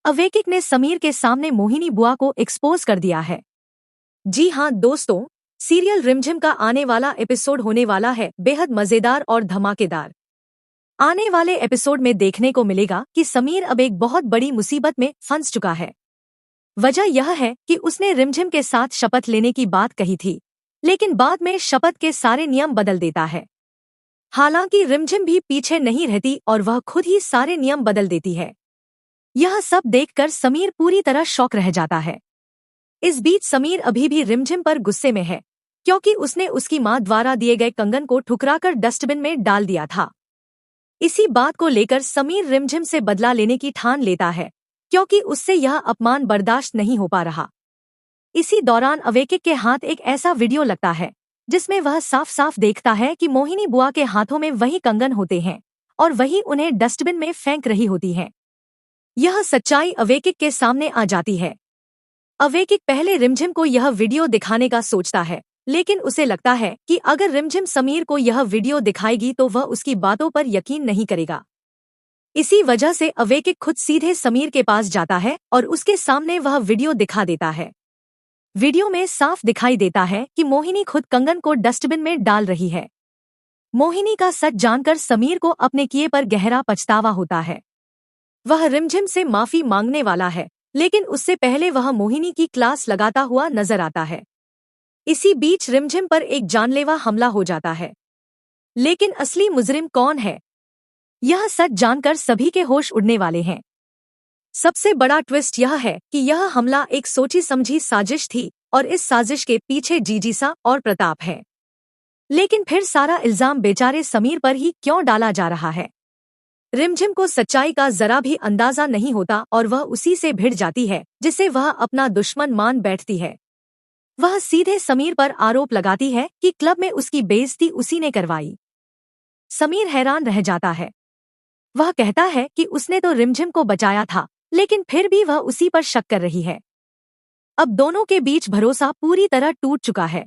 अवेकिक ने समीर के सामने मोहिनी बुआ को एक्सपोज कर दिया है। जी हाँ दोस्तों, सीरियल रिमझिम का आने वाला एपिसोड होने वाला है बेहद मजेदार और धमाकेदार। आने वाले एपिसोड में देखने को मिलेगा कि समीर अब एक बहुत बड़ी मुसीबत में फंस चुका है। वजह यह है कि उसने रिमझिम के साथ शपथ लेने की बात कही थी, लेकिन बाद में शपथ के सारे नियम बदल देता है। हालांकि रिमझिम भी पीछे नहीं रहती और वह खुद ही सारे नियम बदल देती है। यह सब देखकर समीर पूरी तरह शॉक रह जाता है। इस बीच समीर अभी भी रिमझिम पर गुस्से में है, क्योंकि उसने उसकी मां द्वारा दिए गए कंगन को ठुकराकर डस्टबिन में डाल दिया था। इसी बात को लेकर समीर रिमझिम से बदला लेने की ठान लेता है, क्योंकि उससे यह अपमान बर्दाश्त नहीं हो पा रहा। इसी दौरान अवेकिक के हाथ एक ऐसा वीडियो लगता है जिसमें वह साफ साफ देखता है कि मोहिनी बुआ के हाथों में वही कंगन होते हैं और वही उन्हें डस्टबिन में फेंक रही होती हैं। यह सच्चाई अवेकिक के सामने आ जाती है। अवेकिक पहले रिमझिम को यह वीडियो दिखाने का सोचता है, लेकिन उसे लगता है कि अगर रिमझिम समीर को यह वीडियो दिखाएगी तो वह उसकी बातों पर यकीन नहीं करेगा। इसी वजह से अवेकिक खुद सीधे समीर के पास जाता है और उसके सामने वह वीडियो दिखा देता है। वीडियो में साफ दिखाई देता है कि मोहिनी खुद कंगन को डस्टबिन में डाल रही है। मोहिनी का सच जानकर समीर को अपने किए पर गहरा पछतावा होता है। वह रिमझिम से माफी मांगने वाला है, लेकिन उससे पहले वह मोहिनी की क्लास लगाता हुआ नजर आता है। इसी बीच रिमझिम पर एक जानलेवा हमला हो जाता है, लेकिन असली मुजरिम कौन है, यह सच जानकर सभी के होश उड़ने वाले हैं। सबसे बड़ा ट्विस्ट यह है कि यह हमला एक सोची समझी साजिश थी और इस साजिश के पीछे जीजीसा और प्रताप है। लेकिन फिर सारा इल्जाम बेचारे समीर पर ही क्यों डाला जा रहा है? रिमझिम को सच्चाई का जरा भी अंदाजा नहीं होता और वह उसी से भिड़ जाती है जिसे वह अपना दुश्मन मान बैठती है। वह सीधे समीर पर आरोप लगाती है कि क्लब में उसकी बेइज्जती उसी ने करवाई। समीर हैरान रह जाता है। वह कहता है कि उसने तो रिमझिम को बचाया था, लेकिन फिर भी वह उसी पर शक कर रही है। अब दोनों के बीच भरोसा पूरी तरह टूट चुका है।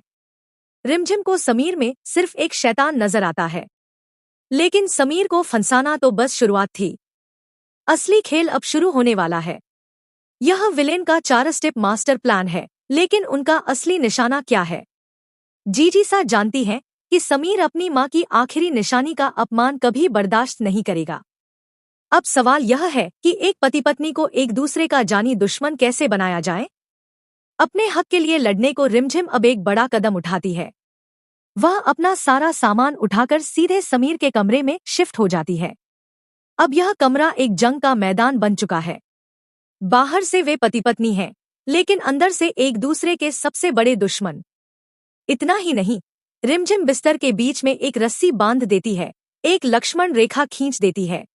रिमझिम को समीर में सिर्फ एक शैतान नजर आता है, लेकिन समीर को फंसाना तो बस शुरुआत थी। असली खेल अब शुरू होने वाला है। यह विलेन का 4 स्टेप मास्टर प्लान है, लेकिन उनका असली निशाना क्या है? जीजीसा जानती है कि समीर अपनी मां की आखिरी निशानी का अपमान कभी बर्दाश्त नहीं करेगा। अब सवाल यह है कि एक पति पत्नी को एक दूसरे का जानी दुश्मन कैसे बनाया जाए? अपने हक के लिए लड़ने को रिमझिम अब एक बड़ा कदम उठाती है। वह अपना सारा सामान उठाकर सीधे समीर के कमरे में शिफ्ट हो जाती है। अब यह कमरा एक जंग का मैदान बन चुका है। बाहर से वे पति पत्नी हैं, लेकिन अंदर से एक दूसरे के सबसे बड़े दुश्मन। इतना ही नहीं, रिमझिम बिस्तर के बीच में एक रस्सी बांध देती है, एक लक्ष्मण रेखा खींच देती है।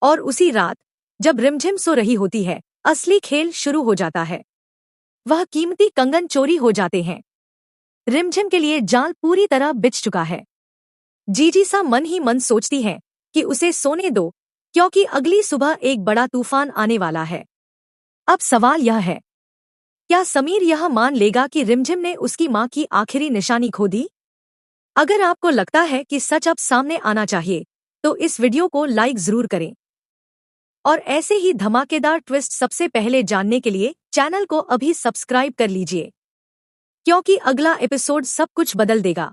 और उसी रात जब रिमझिम सो रही होती है, असली खेल शुरू हो जाता है। वह कीमती कंगन चोरी हो जाते हैं। रिमझिम के लिए जाल पूरी तरह बिछ चुका है। जीजीसा मन ही मन सोचती है कि उसे सोने दो, क्योंकि अगली सुबह एक बड़ा तूफान आने वाला है। अब सवाल यह है, क्या समीर यह मान लेगा कि रिमझिम ने उसकी मां की आखिरी निशानी खो दी? अगर आपको लगता है कि सच अब सामने आना चाहिए, तो इस वीडियो को लाइक जरूर करें। और ऐसे ही धमाकेदार ट्विस्ट सबसे पहले जानने के लिए चैनल को अभी सब्सक्राइब कर लीजिए, क्योंकि अगला एपिसोड सब कुछ बदल देगा।